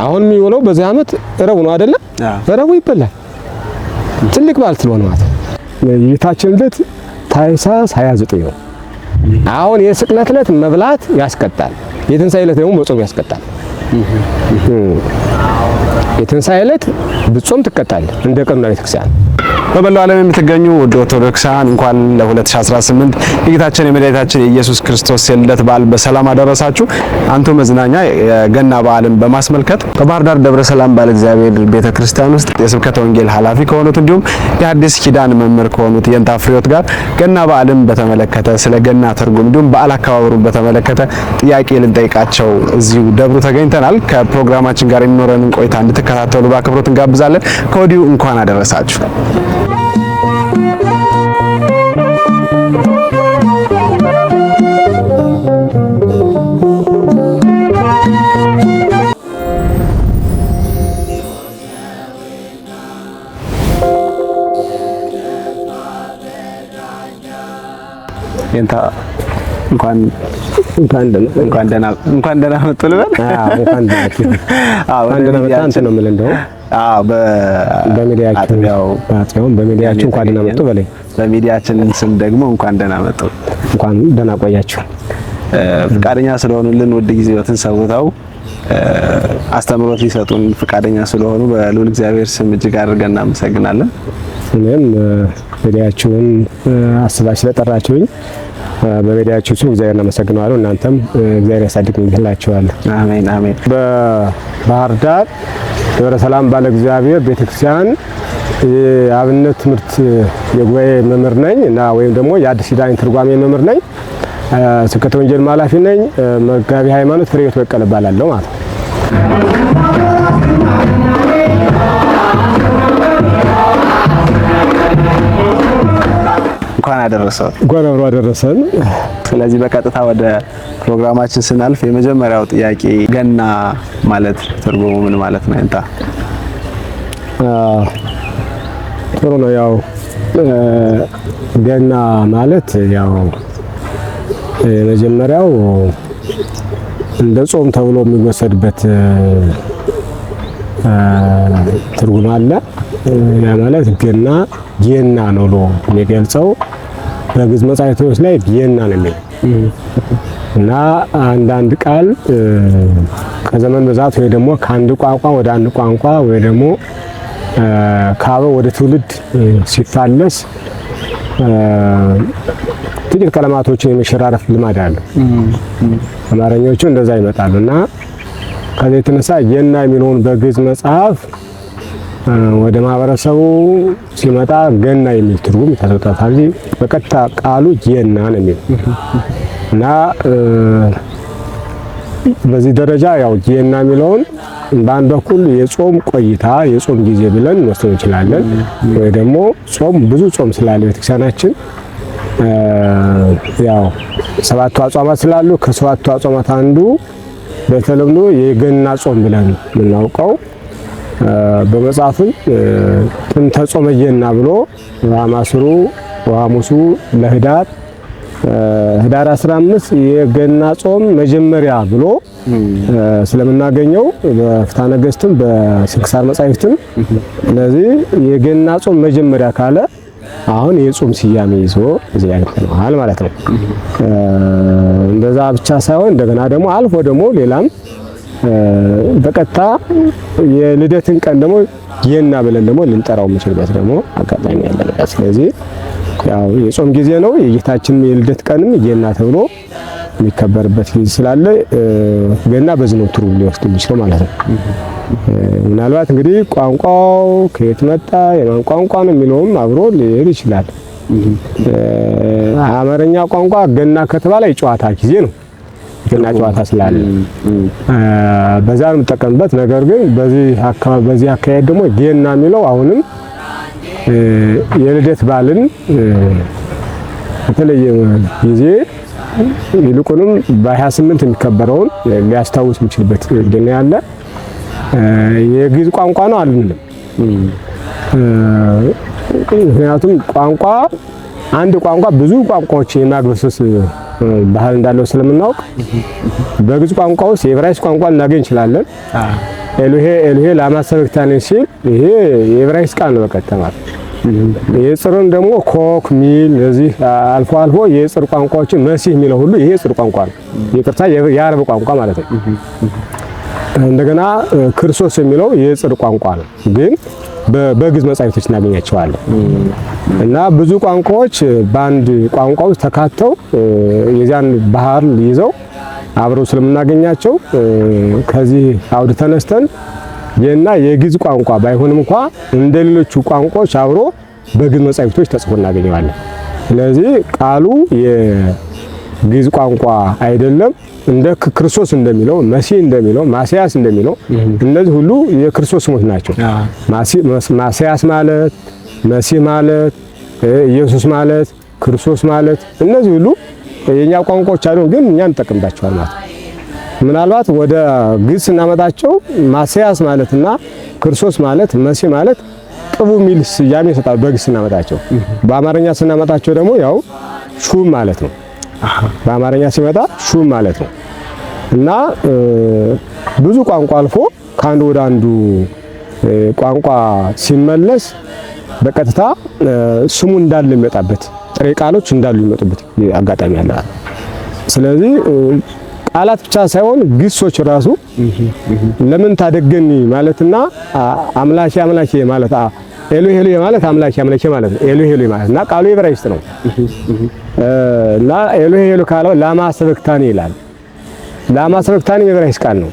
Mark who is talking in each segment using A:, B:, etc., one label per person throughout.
A: አሁን የሚውለው በዚህ ዓመት ረቡዕ ነው አይደለ? ረቡዕ ይበላል። ትልቅ በዓል ስለሆነ ማለት የጌታችን ልደት ታኅሳስ 29 ነው። አሁን የስቅለት ዕለት መብላት ያስቀጣል። የትንሣኤ ዕለት ደግሞ መጾም ያስቀጣል። የትንሣኤ ዕለት ብጾም ትቀጣለህ እንደ ቀኑና ቤተክርስቲያን።
B: በመላው ዓለም የምትገኙ ወደ ኦርቶዶክሳን እንኳን ለ2018 የጌታችን የመድኃኒታችን የኢየሱስ ክርስቶስ የልደት በዓል በሰላም አደረሳችሁ። አንቱ መዝናኛ የገና በዓልን በማስመልከት ከባህር ዳር ደብረ ሰላም ባለ እግዚአብሔር ቤተክርስቲያን ውስጥ የስብከተ ወንጌል ኃላፊ ከሆኑት እንዲሁም የሐዲስ ኪዳን መምህር ከሆኑት የንታ ፍሬዎት ጋር ገና በዓልን በተመለከተ ስለ ገና ትርጉም እንዲሁም በዓል አከባበሩን በተመለከተ ጥያቄ ልንጠይቃቸው እዚሁ ደብሩ ተገኝተናል። ከፕሮግራማችን ጋር የሚኖረንን ቆይታ እንድትከታተሉ በአክብሮት እንጋብዛለን። ከወዲሁ እንኳን አደረሳችሁ። የንታ እንኳን ደህና መጡ ልበል።
A: እንኳን ደህና መጣ ነው የምልህ። እንደው በሚዲያችን እንኳን ደህና መጡ በለኝ።
B: በሚዲያችን ስም ደግሞ እንኳን ደህና መጡ፣
A: እንኳን ደህና ቆያችሁ።
B: ፍቃደኛ ስለሆኑልን ውድ ጊዜዎትን ሰውተው አስተምሮት ሊሰጡን ፍቃደኛ ስለሆኑ በልዑል እግዚአብሔር ስም እጅግ አድርገን እናመሰግናለን።
A: እኔም ሚዲያችሁን አስባችሁ ስለጠራችሁኝ በሚዲያችሁ ስም እግዚአብሔር እናመሰግናለሁ። እናንተም እግዚአብሔር ያሳድግላችኋለሁ።
B: አሜን አሜን።
A: በባህር ዳር ደብረ ሰላም ባለ እግዚአብሔር ቤተክርስቲያን የአብነት ትምህርት የጉባኤ መምህር ነኝ እና ወይም ደግሞ የአዲስ ኪዳን ትርጓሜ መምህር ነኝ። ስብከተ ወንጌል ኃላፊ ነኝ። መጋቢ ሃይማኖት ፍሬሕይወት በቀለ እባላለሁ ማለት ነው።
B: እንኳን አደረሰው።
A: እንኳን አብሮ አደረሰን።
B: ስለዚህ በቀጥታ ወደ ፕሮግራማችን ስናልፍ የመጀመሪያው ጥያቄ ገና ማለት ትርጉሙ ምን ማለት ነው? እንታ
A: ጥሩ ነው። ያው ገና ማለት ያው የመጀመሪያው እንደ ጾም ተብሎ የሚወሰድበት ትርጉም አለ። ያ ማለት ገና ጌና ነው ብሎ የሚገልጸው በግዕዝ መጻሕፍቶች ላይ ጌና ነው የሚለው እና አንዳንድ ቃል ከዘመን ብዛት ወይ ደግሞ ከአንድ ቋንቋ ወደ አንድ ቋንቋ ወይ ደግሞ ከአበው ወደ ትውልድ ሲፋለስ ጥቂት ቀለማቶችን የመሸራረፍ ልማድ አለ። አማርኛዎቹ እንደዛ ይመጣሉ እና ከዚህ የተነሳ ጌና የሚለውን በግዕዝ መጽሐፍ ወደ ማህበረሰቡ ሲመጣ ገና የሚል ትርጉም ተሰጥቷል። በቀጥታ ቃሉ ጌና ነው የሚለው እና በዚህ ደረጃ ያው ጌና የሚለውን በአንድ በኩል የጾም ቆይታ የጾም ጊዜ ብለን እንወስደው እንችላለን። ወይ ደግሞ ጾም ብዙ ጾም ስላለ ቤተክርስቲያናችን ያው ሰባቱ አጽዋማት ስላሉ ከሰባቱ አጽዋማት አንዱ በተለምዶ የገና ጾም ብለን የምናውቀው በመጽሐፍም ጥንተ ጾመ ገና ብሎ ማስሩ ወሐሙሱ ለህዳር ህዳር 15 የገና ጾም መጀመሪያ ብሎ ስለምናገኘው በፍትሐ ነገሥትም በስንክሳር መጻሕፍትም ስለዚህ የገና ጾም መጀመሪያ ካለ አሁን የጾም ስያሜ ይዞ እዚህ ላይ ተነዋል ማለት ነው። እንደዛ ብቻ ሳይሆን እንደገና ደግሞ አልፎ ደግሞ ሌላም በቀጥታ የልደትን ቀን ደግሞ ገና ብለን ደግሞ ልንጠራው የምንችልበት ደግሞ አጋጣሚ ያለበት። ስለዚህ ያው የጾም ጊዜ ነው። የጌታችን የልደት ቀንም ገና ተብሎ የሚከበርበት ጊዜ ስላለ ገና በዚህ ነው ትርጉም ሊወስድ የሚችለው ማለት ነው። ምናልባት እንግዲህ ቋንቋው ከየት መጣ የማን ቋንቋ ነው የሚለውም አብሮ ሊሄድ ይችላል። አማርኛ ቋንቋ ገና ከተባለ የጨዋታ ጊዜ ነው። ገና ጨዋታ ስላለ በዛ ነው የምጠቀምበት። ነገር ግን በዚህ አካሄድ ደግሞ ገና የሚለው አሁንም የልደት በዓልን በተለየ ጊዜ ይልቁንም በ28 የሚከበረውን ሊያስታውስ የሚችልበት ገና ያለ የግዕዝ ቋንቋ ነው አልልም። ምክንያቱም ቋንቋ አንድ ቋንቋ ብዙ ቋንቋዎች የማግበስበስ ባህል እንዳለው ስለምናውቅ በግዕዝ ቋንቋ ውስጥ የዕብራይስጥ ቋንቋ ልናገኝ እንችላለን። ኤሎሄ ኤሎሄ ላማ ሰበክታኒ ሲል ይሄ የዕብራይስጥ ቃል ነው በቀጥታ ማለት። የጽሩን ደግሞ ኮክ ሚል እዚህ አልፎ አልፎ የጽር ቋንቋዎችን መሲህ የሚለው ሁሉ ይሄ ጽር ቋንቋ ነው። ይቅርታ የአረብ ቋንቋ ማለት ነው። እንደገና ክርስቶስ የሚለው የጽር ቋንቋ ነው፣ ግን በግዕዝ መጻሕፍቶች እናገኛቸዋለን። እና ብዙ ቋንቋዎች በአንድ ቋንቋ ውስጥ ተካተው የዚያን ባህል ይዘው አብረው ስለምናገኛቸው ከዚህ አውድ ተነስተን የግዕዝ ቋንቋ ባይሆንም እንኳን እንደሌሎቹ ቋንቋዎች አብሮ በግዕዝ መጻሕፍቶች ተጽፎ እናገኘዋለን። ስለዚህ ቃሉ የግዕዝ ቋንቋ አይደለም። እንደ ክርስቶስ እንደሚለው መሲህ እንደሚለው ማስያስ እንደሚለው እነዚህ ሁሉ የክርስቶስ ስሞች ናቸው። ማስያስ ማለት መሲህ ማለት ኢየሱስ ማለት ክርስቶስ ማለት እነዚህ ሁሉ የኛ ቋንቋዎች አይደሉም፣ ግን እኛ እንጠቀምባቸዋለን ማለት ነው። ምናልባት ወደ ግዕዝ ስናመጣቸው ማስያስ ማለትና ክርስቶስ ማለት መሲህ ማለት ቅቡ ሚል ስያሜ ይሰጣል በግዕዝ ስናመጣቸው። በአማርኛ ስናመጣቸው ደግሞ ያው ሹም ማለት ነው። በአማርኛ ሲመጣ ሹም ማለት ነው። እና ብዙ ቋንቋ አልፎ ከአንዱ ወደ አንዱ ቋንቋ ሲመለስ በቀጥታ ስሙ እንዳለ የሚመጣበት ጥሬ ቃሎች እንዳሉ የሚመጡበት አጋጣሚ አለ። ስለዚህ ቃላት ብቻ ሳይሆን ግሶች ራሱ ለምን ታደገኒ ማለትና አምላኬ አምላኬ ማለት ኤሎሄ ኤሎሄ ማለት አምላኬ አምላኬ ማለት ነው። ኤሎሄ ኤሎሄ ማለት እና ቃሉ የዕብራይስጥ ነው። እና ኤሎሄ ኤሎሄ ካለው ላማ ሰበክታኒ ይላል። ላማ ሰበክታኒ የዕብራይስጥ ቃል ነው።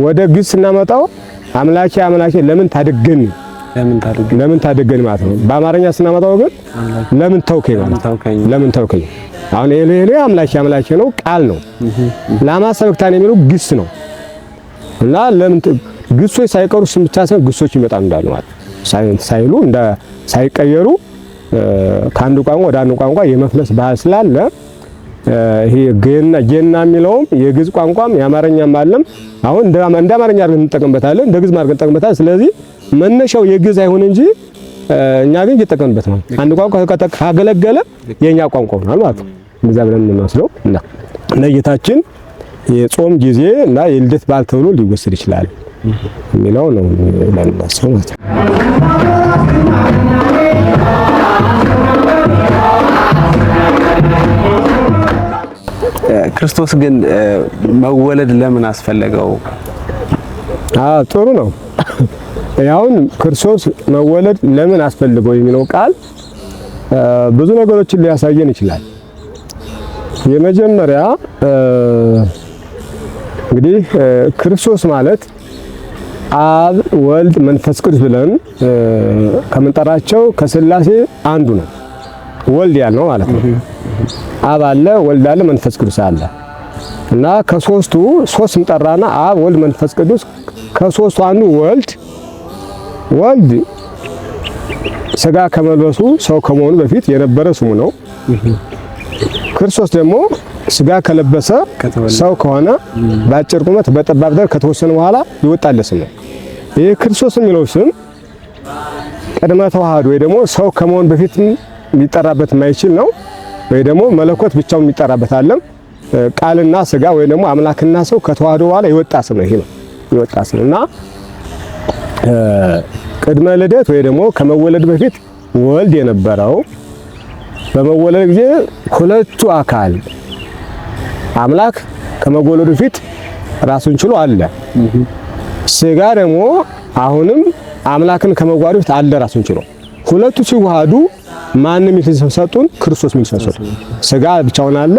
A: ወደ ግስ ስናመጣው አምላኬ አምላኬ ለምን ታደገኒ ለምን ታደገኒ ማለት ነው። በአማርኛ ስናመጣው ግን ለምን ተውከኝ ማለት ነው። ለምን ተውከኝ። አሁን ኤሎሄ ኤሎሄ አምላኬ አምላኬ ነው ቃል ነው። ላማ ሰበክታኒ የሚለው ግስ ነው። እና ለምን ግሶች ሳይቀሩ ስም ብቻ ሳይሆን ግሶች ይመጣሉ እንዳሉ ማለት ሳይሉ ሳይቀየሩ ከአንዱ ቋንቋ ወደ አንዱ ቋንቋ የመፍለስ ባህል ስላለ ይሄ ጌና የሚለውም የግዕዝ ቋንቋም የአማርኛም አለም አሁን እንደ አማርኛ አድርገን እንጠቀምበታለን፣ እንደ ግዕዝ አድርገን እንጠቀምበታለን። ስለዚህ መነሻው የግዕዝ አይሆን እንጂ እኛ ግን እየተጠቀምበት ነው። አንድ ቋንቋ ካገለገለ የኛ ቋንቋ ሆኗል ማለት ነው። እንደዛ ብለን የምንወስደው እና ለጌታችን የጾም ጊዜ እና የልደት በዓል ተብሎ ሊወሰድ ይችላል የሚለው ነው ለምናስበው ማለት ነው።
B: ክርስቶስ ግን መወለድ ለምን አስፈለገው?
A: ጥሩ ነው። ያውን ክርስቶስ መወለድ ለምን አስፈልገው የሚለው ቃል ብዙ ነገሮችን ሊያሳየን ይችላል። የመጀመሪያ እንግዲህ ክርስቶስ ማለት አብ ወልድ መንፈስ ቅዱስ ብለን ከምንጠራቸው ከሥላሴ አንዱ ነው። ወልድ ያልነው ማለት ነው። አብ አለ፣ ወልድ አለ፣ መንፈስ ቅዱስ አለ እና ከሶስቱ ሶስት እንጠራና አብ ወልድ መንፈስ ቅዱስ ከሶስቱ አንዱ ወልድ ስጋ ከመልበሱ ሰው ከመሆኑ በፊት የነበረ ስሙ ነው። ክርስቶስ ደግሞ ስጋ ከለበሰ ሰው ከሆነ በአጭር ቁመት በጠባብ ደረት ከተወሰነ በኋላ ይወጣለት ስም ነው። ይሄ ክርስቶስ የሚለው ስም ቅድመ ተዋህዶ ወይ ደግሞ ሰው ከመሆን በፊት ሊጠራበት የማይችል ነው። ወይ ደግሞ መለኮት ብቻውን የሚጠራበት አለም ቃልና ስጋ ወይ ደግሞ አምላክና ሰው ከተዋህዶ በኋላ የወጣ ስም ነው። ይሄ ነው የወጣ ስም እና ቅድመ ልደት ወይ ደግሞ ከመወለድ በፊት ወልድ የነበረው በመወለድ ጊዜ ሁለቱ አካል አምላክ ከመወለዱ በፊት ራሱን ችሎ አለ። ስጋ ደግሞ አሁንም አምላክን ከመዋሃዱ በፊት አለ ራሱን ችሎ። ሁለቱ ሲዋሃዱ ማንም ይተሰጡን ክርስቶስ ምን ሰሰጡ። ስጋ ብቻውን አለ፣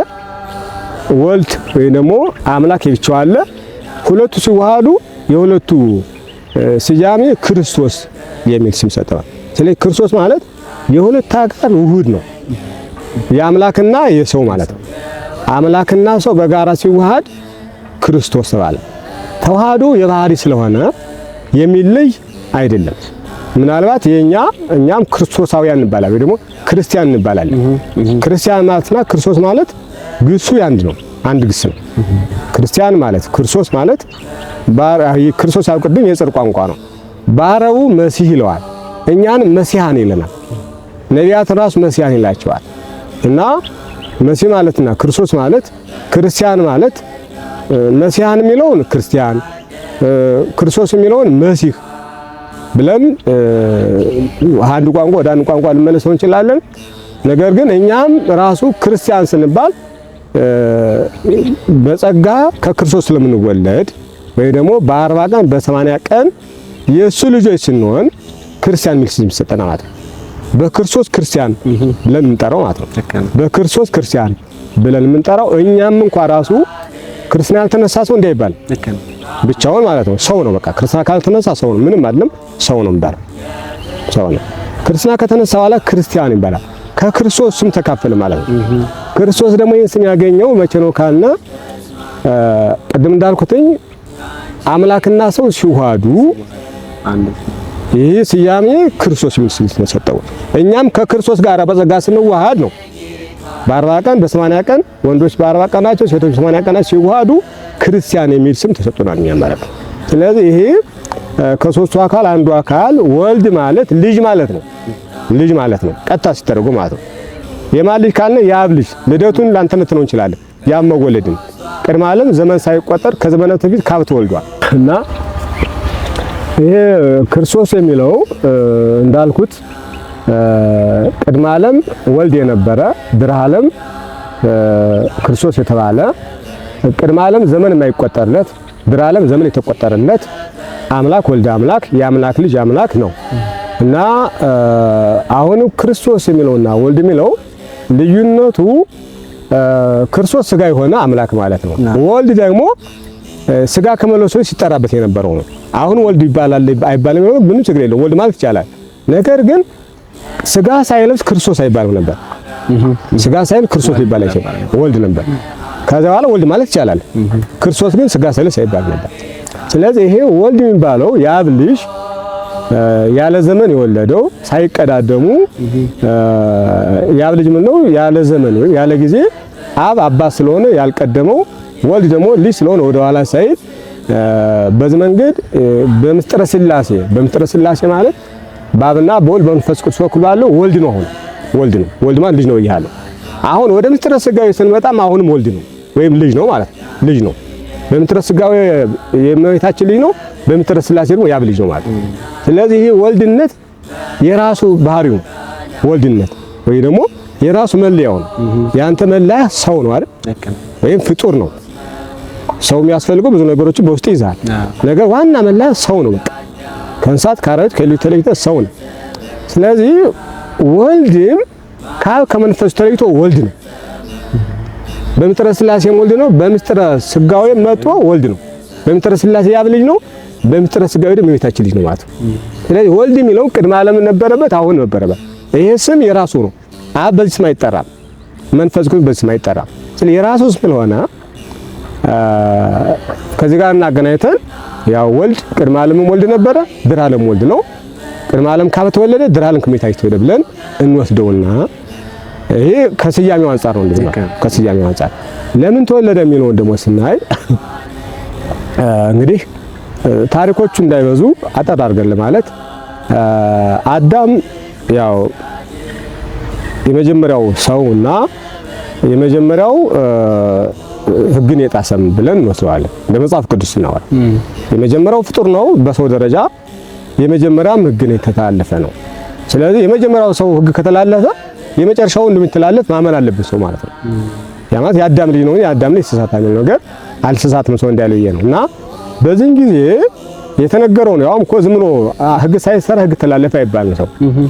A: ወልድ ወይ ደግሞ አምላክ ብቻው አለ። ሁለቱ ሲዋሃዱ የሁለቱ ስያሜ ክርስቶስ የሚል ስም ሰጠዋል። ስለዚህ ክርስቶስ ማለት የሁለት አካል ውህድ ነው። የአምላክና የሰው ማለት ነው። አምላክና ሰው በጋራ ሲዋሃድ ክርስቶስ ተባለ። ተዋህዶ የባህሪ ስለሆነ የሚለይ አይደለም። ምናልባት እኛም ክርስቶሳውያን እንባላለን ወይ ደግሞ ክርስቲያን እንባላለን። ክርስቲያን ማለትና ክርስቶስ ማለት ግሱ ያንድ ነው፣ አንድ ግስ ነው። ክርስቲያን ማለት ክርስቶስ ማለት ክርስቶስ ያልቅድም የጽር ቋንቋ ነው። ባረቡ መሲህ ይለዋል፣ እኛን መሲሃን ይለናል። ነቢያት ራሱ መሲሃን ይላቸዋል። እና መሲህ ማለትና ክርስቶስ ማለት ክርስቲያን ማለት መሲሃን የሚለውን ክርስቲያን ክርስቶስ የሚለውን መሲህ ብለን አንድ ቋንቋ ወደ አንድ ቋንቋ ልንመልሰው እንችላለን። ነገር ግን እኛም ራሱ ክርስቲያን ስንባል በጸጋ ከክርስቶስ ስለምንወለድ ወይ ደግሞ በ40 ቀን በ80 ቀን የእሱ ልጆች ስንሆን ክርስቲያን የሚል ስም ይሰጠናል ማለት ነው። በክርስቶስ ክርስቲያን ብለን የምንጠራው ማለት ነው። በክርስቶስ ክርስቲያን ብለን የምንጠራው እኛም እንኳን ራሱ ክርስትና ያልተነሳ ሰው እንዳይባል ብቻውን ማለት ነው። ሰው ነው በቃ ክርስትና ካልተነሳ ሰው ነው፣ ምንም አይደለም፣ ሰው ነው የሚባለው። ሰው ነው። ክርስትና ከተነሳ በኋላ ክርስቲያን ይባላል። ከክርስቶስ ስም ተካፈለ ማለት ነው። ክርስቶስ ደግሞ ይህን ስም ያገኘው መቼ ነው ካልና ቅድም እንዳልኩትኝ አምላክና ሰው ሲዋሃዱ ይህ ስያሜ ክርስቶስ የሚል ስም ተሰጠው። እኛም ከክርስቶስ ጋር በጸጋ ስንዋሃድ ነው በ40 ቀን በ80 ቀን ወንዶች በ40 ቀናቸው ሴቶች በ80 ቀናቸው ሲዋሃዱ ክርስቲያን የሚል ስም ተሰጥቶናል እኛ ማለት ነው። ስለዚህ ይሄ ከሶስቱ አካል አንዱ አካል ወልድ ማለት ልጅ ማለት ነው። ልጅ ማለት ነው ቀጥታ ሲተረጎም ማለት ነው። የማን ልጅ ካልን የአብ ልጅ ልደቱን ላንተነት ነው እንችላለን። ያም መወለድን ቅድመ ዓለም ዘመን ሳይቆጠር ከዘመናት በፊት ካብ ተወልዷል እና ይሄ ክርስቶስ የሚለው እንዳልኩት ቅድመ ዓለም ወልድ የነበረ ድህረ ዓለም ክርስቶስ የተባለ ቅድመ ዓለም ዘመን የማይቆጠርለት ድህረ ዓለም ዘመን የተቆጠረለት አምላክ ወልድ አምላክ የአምላክ ልጅ አምላክ ነው እና አሁን ክርስቶስ የሚለውና ወልድ የሚለው ልዩነቱ ክርስቶስ ስጋ የሆነ አምላክ ማለት ነው። ወልድ ደግሞ ስጋ ከመለኮቱ ሲጠራበት የነበረው ነው። አሁን ወልድ ይባላል አይባልም ነው ምንም ችግር የለውም። ወልድ ማለት ይቻላል። ነገር ግን ስጋ ሳይለብስ ክርስቶስ አይባልም ነበር። ስጋ ሳይለብስ ክርስቶስ ሊባል አይችልም፣ ወልድ ነበር። ከዛ በኋላ ወልድ ማለት ይቻላል። ክርስቶስ ግን ስጋ ሳይለብስ አይባልም ነበር። ስለዚህ ይሄ ወልድ የሚባለው የአብ ልጅ ያለ ዘመን የወለደው ሳይቀዳደሙ የአብ ልጅ ምን ነው ያለ ዘመን ወይ ያለ ጊዜ አብ አባት ስለሆነ ያልቀደመው ወልድ ደግሞ ልጅ ስለሆነ ወደ ኋላ ሳይል በዚህ መንገድ በምስጢረ ሥላሴ ማለት በአብና በወልድ በመንፈስ ቅዱስ በኩል ባለው ወልድ ነው። አሁን ወልድ ነው። ወልድ ማለት ልጅ ነው ይያለ። አሁን ወደ ምስጢረ ሥጋዌ ስንመጣም አሁንም ወልድ ነው ወይም ልጅ ነው ማለት ልጅ ነው። በምስጢረ ሥጋዌ የእመቤታችን ልጅ ነው፣ በምስጢረ ሥላሴ ደግሞ የአብ ልጅ ነው ማለት ነው። ስለዚህ ይሄ ወልድነት የራሱ ባህሪው ወልድነት ወይ ደግሞ የራሱ መለያው ነው። ያንተ መለያ ሰው ነው አይደል? ወይም ፍጡር ነው። ሰው የሚያስፈልገው ብዙ ነገሮችን በውስጥ ይዛል። ነገር ዋና መለያ ሰው ነው። በቃ ከእንስሳት ከአራዊት ከሌሎች ተለይቶ ሰው ነው። ስለዚህ ወልድም ከአብ ከመንፈስ ተለይቶ ወልድ ነው። በምስጢረ ሥላሴም ወልድ ነው። በምስጢረ ሥጋዌ መጥቶ ወልድ ነው። በምስጢረ ሥላሴ የአብ ልጅ ነው። በምስጢረ ሥጋዌ ደግሞ የቤታችን ልጅ ነው ማለት ነው። ስለዚህ ወልድ የሚለው ቅድመ ዓለም ነበረበት፣ አሁን ነበረበት። ይሄ ስም የራሱ ነው። አብ በዚህ ስም አይጠራም፣ መንፈስ ቅዱስ በዚህ ስም አይጠራም። ስለዚህ የራሱ ስለሆነ ከዚህ ጋር እናገናኝተን ያው ወልድ ቅድመ ዓለምም ወልድ ነበረ፣ ድህረ ዓለም ወልድ ነው። ቅድመ ዓለም ካብ ተወለደ ድህረ ዓለም ከመቤታችን ተወለደ ብለን እንወስደውና ይሄ ከስያሜው አንፃር ነው። እንደዚህ ከስያሜው አንፃር ለምን ተወለደ የሚለውን ደግሞ ስናይ እንግዲህ ታሪኮቹ እንዳይበዙ አጠር አድርገን ለማለት አዳም ያው የመጀመሪያው ሰውና የመጀመሪያው ሕግን የጣሰም ብለን እንወስደዋለን። በመጽሐፍ ቅዱስ ነው የመጀመሪያው ፍጡር ነው። በሰው ደረጃ የመጀመሪያም ሕግን የተላለፈ ነው። ስለዚህ የመጀመሪያው ሰው ሕግ ከተላለፈ የመጨረሻው እንደሚተላለፍ ማመን አለበት ሰው ማለት ነው። ያ ማለት የአዳም ልጅ ነው። የአዳም ልጅ ተሳታሚ ነው ነገር አልተሳሳተም ሰው እንዳለው ነው እና በዚህን ጊዜ የተነገረው ነው። ያውም እኮ ዝም ብሎ ሕግ ሳይሰራ ሕግ ተላለፈ አይባልም። ሰው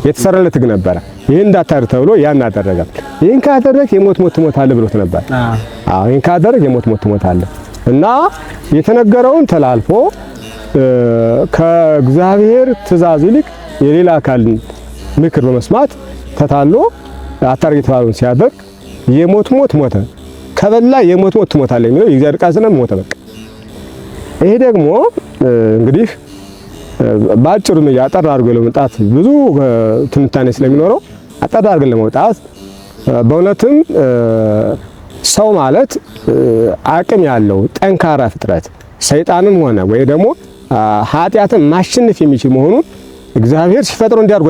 A: የተሰራለት ሕግ ነበረ። ይሄን እንዳታደርግ ተብሎ ያን አደረገ። ይሄን ካደረክ የሞት ሞት ትሞታለህ ብሎት ነበር። ይሄን ካደረክ የሞት ሞት ትሞታለህ እና የተነገረውን ተላልፎ ከእግዚአብሔር ትእዛዝ ይልቅ የሌላ አካል ምክር በመስማት ተታሎ አታርግ የተባለውን ሲያደርግ የሞት ሞት ሞተ። ከበላ የሞት ሞት ትሞታለህ የሚለው የእግዚአብሔር ቃል ስለሆነ ሞተ በቃ። ይሄ ደግሞ እንግዲህ ባጭሩ ያጠር አድርጎ ለመውጣት ብዙ ትንታኔ ስለሚኖረው አጠር አድርገን ለመውጣት በእውነትም ሰው ማለት አቅም ያለው ጠንካራ ፍጥረት ሰይጣንም ሆነ ወይ ደግሞ ኃጢአትን ማሸነፍ የሚችል መሆኑን እግዚአብሔር ሲፈጥረው እንዲያርጎ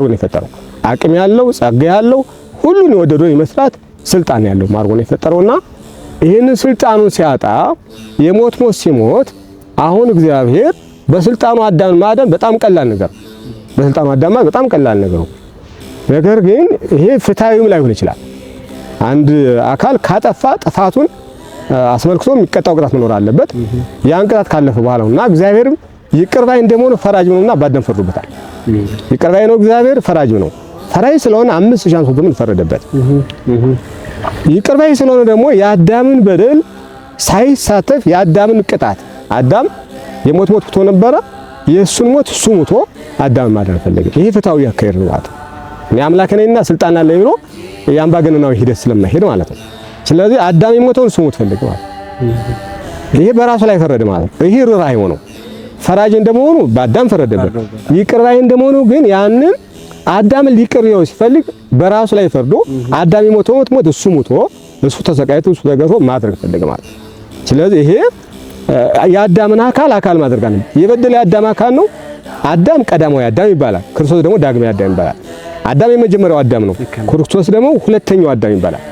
A: ነው የፈጠረው። አቅም ያለው ጸጋ ያለው ሁሉን የወደደው የመስራት ስልጣን ያለው ማርጎ ነው የፈጠረውና ይህንን ስልጣኑን ሲያጣ የሞት ሞት ሲሞት አሁን እግዚአብሔር በስልጣኑ አዳምን ማዳን በጣም ቀላል ነገር፣ በስልጣኑ አዳም በጣም ቀላል ነገር ነው። ነገር ግን ይሄ ፍትሃዊም ላይሆን ይችላል። አንድ አካል ካጠፋ ጥፋቱን አስመልክቶ የሚቀጣው ቅጣት መኖር አለበት። ያን ቅጣት ካለፈ በኋላ ነውና እግዚአብሔርም ይቅር ባይ እንደሆነ ፈራጅ ነውና በአዳም ፈርዶበታል። ይቅር ባይ ነው እግዚአብሔር፣ ፈራጅ ነው። ፈራጅ ስለሆነ 5000 ምን ፈረደበት። ይቅር ባይ ስለሆነ ደግሞ የአዳምን በደል ሳይሳተፍ የአዳምን ቅጣት አዳም የሞት ሞቶ ነበረ። የእሱን ሞት እሱ ሞቶ አዳምን ማዳን ፈለገ። ይሄ ፍትሃዊ አካሄድ ነው ማለት ነው። እኔ አምላክ ነኝና ስልጣን አለኝ ብሎ የአምባገነናዊ ሂደት ስለማይሄድ ማለት ነው። ስለዚህ አዳም የሞተውን እሱ ሞት ፈለገ ማለት ይሄ በራሱ ላይ ፈረደ ማለት ነው። ይሄ ርኅራኄ ነው። ፈራጅ እንደመሆኑ በአዳም ፈረደበት። ይቅር ባይ እንደመሆኑ ግን ያንን አዳምን ሊቅር ይለው ሲፈልግ በራሱ ላይ ፈርዶ አዳም የሞተው ሞት እሱ ሞቶ እሱ ተሰቃይቶ እሱ ተገርፎ ማድረግ ፈለገ ማለት ነው። ስለዚህ ይሄ የአዳምን አካል ማድረግ አለ። የበደለ የአዳም አካል ነው። አዳም ቀዳማዊ አዳም ይባላል። ክርስቶስ ደግሞ ዳግማዊ አዳም ይባላል። አዳም የመጀመሪያው አዳም ነው። ክርስቶስ ደግሞ ሁለተኛው አዳም ይባላል።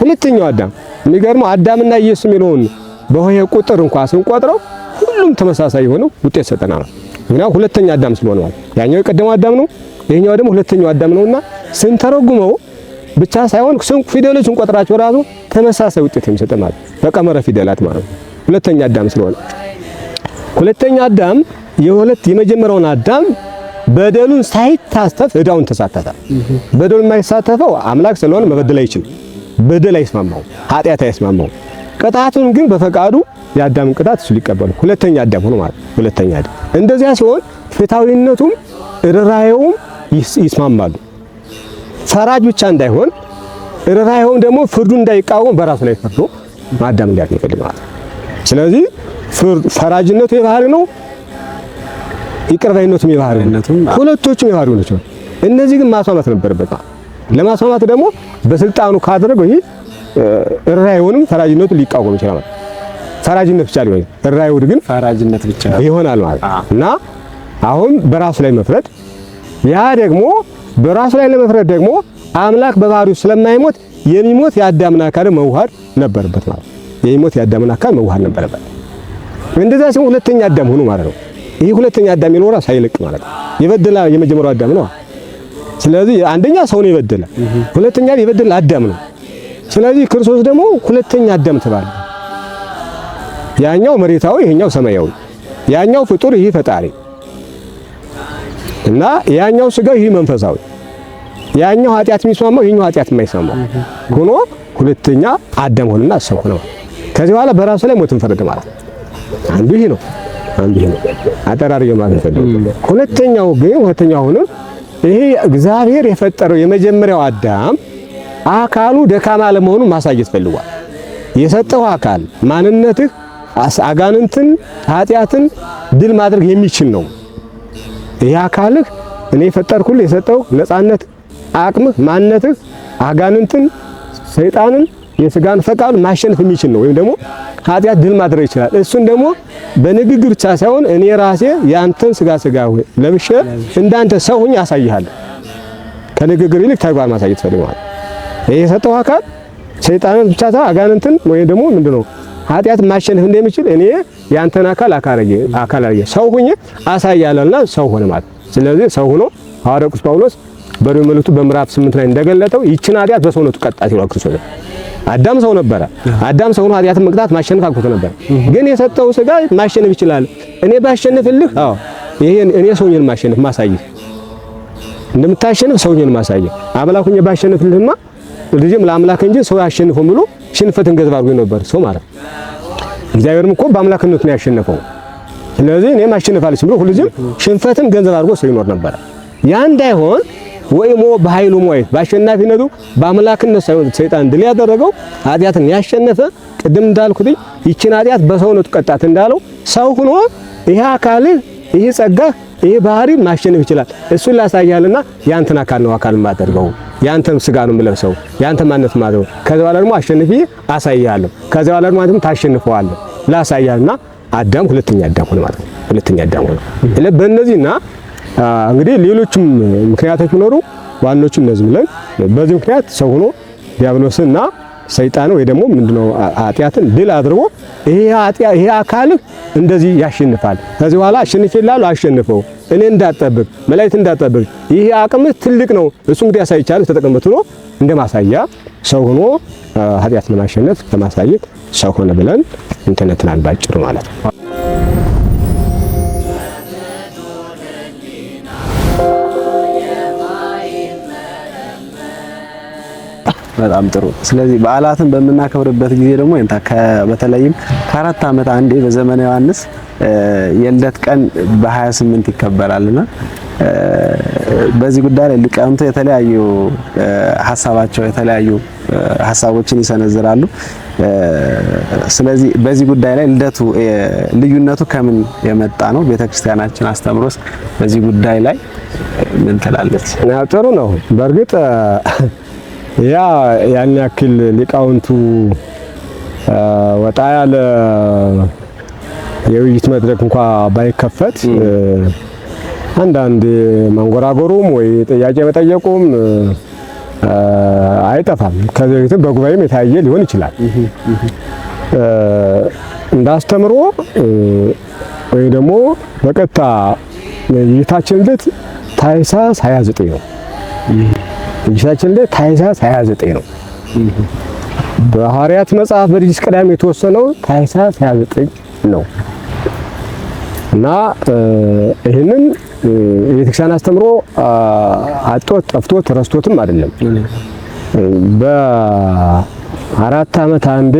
A: ሁለተኛው አዳም የሚገርመው አዳምና ኢየሱስ የሚለውን በሆሄ ቁጥር እንኳን ስንቆጥረው ሁሉም ተመሳሳይ የሆነው ውጤት ሰጠናል። ምክንያቱም ሁለተኛ አዳም ስለሆነ ማለት ያኛው የቀደመው አዳም ነው፣ ይሄኛው ደግሞ ሁለተኛው አዳም ነውና ስንተረጉመው ብቻ ሳይሆን ፊደሎች እንቆጥራቸው ራሱ ተመሳሳይ ውጤት የሚሰጠን ማለት በቀመረ ፊደላት ማለት ነው። ሁለተኛ አዳም ስለሆነ ሁለተኛ አዳም የመጀመሪያውን አዳም በደሉን ሳይታስተፍ እዳውን ተሳተፈ። በደሉን የማይሳተፈው አምላክ ስለሆነ መበደል አይችልም። በደል አይስማማው፣ ኃጢአት አይስማማው። ቅጣቱን ግን በፈቃዱ የአዳምን ቅጣት እሱ ሊቀበሉ ሁለተኛ አዳም ሆኖ ማለት ሁለተኛ አዳም። እንደዚያ ሲሆን ፍትሃዊነቱም ርኅራኄውም ይስማማሉ። ፈራጅ ብቻ እንዳይሆን ርኅራኄውም ደግሞ ፍርዱን እንዳይቃወም በራሱ ላይ ፈርዶ ማዳም እንዲያድን ይፈልጋል። ስለዚህ ፈራጅነቱ የባህሪ ነው፣ ይቅር ባይነቱም የባህሪ ነው። ሁለቶቹም የባህሪ ናቸው። እነዚህ ግን ማስማማት ነበረበት። ለማስማማት ደግሞ በስልጣኑ ካደረገው ይሄ ርኅራኄውንም ፈራጅነቱን ሊቃወም ይችላል። ፈራጅነት ብቻ ሊሆን ርኅራኄው ግን ፈራጅነት ብቻ ይሆናል ማለት እና አሁን በራሱ ላይ መፍረድ ያ ደግሞ በራሱ ላይ ለመፍረድ ደግሞ አምላክ በባህሪው ስለማይሞት የሚሞት የአዳምን አካል መዋሃድ ነበረበት ማለት የሚሞት የአዳምን አካል መዋሃድ ነበረበት። እንደዛ ሲሆን ሁለተኛ አዳም ሆኖ ማለት ነው። ይሄ ሁለተኛ አዳም የኖራ ሳይለቅ ማለት ነው። የበደለ የመጀመሪያው አዳም ነው። ስለዚህ አንደኛ ሰው ነው የበደለ፣ ሁለተኛ የበደለ አዳም ነው። ስለዚህ ክርስቶስ ደግሞ ሁለተኛ አዳም ተባለ። ያኛው መሬታዊ፣ ይሄኛው ሰማያዊ፣ ያኛው ፍጡር፣ ይሄ ፈጣሪ እና ያኛው ስጋ፣ ይሄ መንፈሳዊ፣ ያኛው ኃጢአት የሚስማማው፣ ይሄኛው ኃጢአት የማይስማማው ሆኖ ሁለተኛ አዳም ሆነና ሰው ሆነ። ከዚህ በኋላ በራሱ ላይ ሞትን ፈረደ ማለት ነው። አንዱ ይሄ ነው፣ አንዱ ይሄ ነው አጠራርየ ማለት ነው። ሁለተኛው ሆኖ ይሄ እግዚአብሔር የፈጠረው የመጀመሪያው አዳም አካሉ ደካማ ለመሆኑን ማሳየት ፈልጓል። የሰጠው አካል ማንነትህ አጋንንትን ኃጢአትን ድል ማድረግ የሚችል ነው። ይሄ አካልህ እኔ የፈጠርኩልህ የሰጠው ነፃነት አቅምህ ማንነትህ አጋንንትን ሰይጣንን የስጋን ፈቃድ ማሸነፍ የሚችል ነው። ወይም ደግሞ ኃጢአት ድል ማድረግ ይችላል። እሱን ደግሞ በንግግር ብቻ ሳይሆን እኔ ራሴ ያንተን ስጋ ለብሼ እንዳንተ ሰው ሆኜ አሳይሃለሁ። ከንግግር ይልቅ ተግባር ማሳየት ፈልጓል። ይሄ የሰጠው አካል ሰይጣንን ብቻ ሳይሆን አጋንንትን ወይም ደግሞ ምንድነው ኃጢአት ማሸነፍ እንደሚችል እኔ ያንተን አካል አካላየ ሰው ሆኜ አሳያለሁና ሰው ሆነ ማለት። ስለዚህ ሰው ሆኖ ሐዋርያው ቅዱስ ጳውሎስ በሮሜ መልእክቱ በምዕራፍ 8 ላይ እንደገለጠው ይችን ኃጢአት በሰውነቱ ቀጣት ይላል ክርስቶስ። አዳም ሰው ነበረ። አዳም ሰው ሆኖ ኃጢአትን መቅጣት ማሸነፍ አቅቶት ነበር። ግን የሰጠው ስጋ ማሸነፍ ይችላል። እኔ ባሸነፍልህ ይሄ እኔ ሰውኝን ማሸነፍ ማሳየት እንደምታሸንፍ ሰውኝን ማሳየት አምላኩኝ ባሸነፍልህማ ልጅም ለአምላክ እንጂ ሰው ያሸንፈው ብሎ ሽንፈትን ገንዘብ አድርጎ ነበር ሰው ማለት። እግዚአብሔርም እኮ በአምላክነቱ ነው ያሸነፈው። ስለዚህ እኔ ማሸነፋለች ብሎ ሁልጊዜም ሽንፈትን ገንዘብ አድርጎ ሰው ይኖር ነበር። ያ እንዳይሆን ወይሞ በኃይሉ ሞይት በአሸናፊነቱ በአምላክነት ሳይሆን ሰይጣን ድል ያደረገው ኃጢአትን ያሸነፈ ቅድም እንዳልኩት ይችን ኃጢአት በሰውነቱ ቀጣት እንዳለው ሰው ሆኖ ይሄ አካል ይሄ ጸጋ ይሄ ባህሪ ማሸነፍ ይችላል። እሱን ላሳያልና ያንተን አካል ነው አካል ማደርገው ያንተን ስጋ ነው የምለብሰው ያንተ ማንነት ማደረው ከዛ በኋላ ደግሞ አሸንፊ አሳያለሁ። ከዛ በኋላ ደግሞ አንተም ታሸንፈዋለህ ላሳያልና አዳም ሁለተኛ አዳም ሆነ ማለት ነው። ሁለተኛ አዳም ሆነ በእነዚህና እንግዲህ ሌሎችም ምክንያቶች ቢኖሩ ዋናዎቹ እነዚህ ብለን በዚህ ምክንያት ሰው ሆኖ ዲያብሎስና ሰይጣን ወይ ደግሞ ምንድነው ኃጢአትን ድል አድርጎ ይሄ አካልህ እንደዚህ ያሸንፋል። ከዚህ በኋላ አሸንፌልሃለሁ፣ አሸንፈው፣ እኔ እንዳጠብቅ መላእክት እንዳጠብቅ ይሄ አቅምህ ትልቅ ነው፣ እሱ እንግዲህ ያሳይቻለሁ፣ ተጠቀምበት ብሎ እንደማሳያ ሰው ሆኖ ኃጢአትን ለማሸነፍ ለማሳየት ሰው ሆነ ብለን እንትነትናል ባጭሩ ማለት ነው።
B: በጣም ጥሩ። ስለዚህ በዓላትን በምናከብርበት ጊዜ ደግሞ በተለይም ከ4 ዓመት አንዴ በዘመነ ዮሐንስ የልደት ቀን በ28 ይከበራልና በዚህ ጉዳይ ላይ ሊቃውንቱ የተለያዩ ሀሳቦችን ይሰነዝራሉ። ስለዚህ በዚህ ጉዳይ ላይ ልደቱ ልዩነቱ ከምን የመጣ ነው? ቤተክርስቲያናችን አስተምሮስ በዚህ ጉዳይ ላይ ምን ትላለች?
A: ጥሩ ነው። በእርግጥ ያን ያክል ሊቃውንቱ ወጣ ያለ የውይይት መድረክ እንኳን ባይከፈት አንዳንድ መንጎራጎሩም ወይ ጥያቄ መጠየቁም አይጠፋም። ከዚህ በፊትም በጉባኤም የታየ ሊሆን ይችላል። እንዳስተምሮ ወይ ደግሞ በቀጥታ የጌታችን ልደት ታኅሳስ 29 ነው። የጌታችን ልደት ታኅሳስ 29 ነው። በሐዋርያት መጽሐፍ በዲስ ቀዳም የተወሰነው ታኅሳስ 29 ነው እና ይህንን የቤተክርስቲያን አስተምሮ አጥቶት ጠፍቶት ረስቶትም አይደለም። በ4 ዓመት አንዴ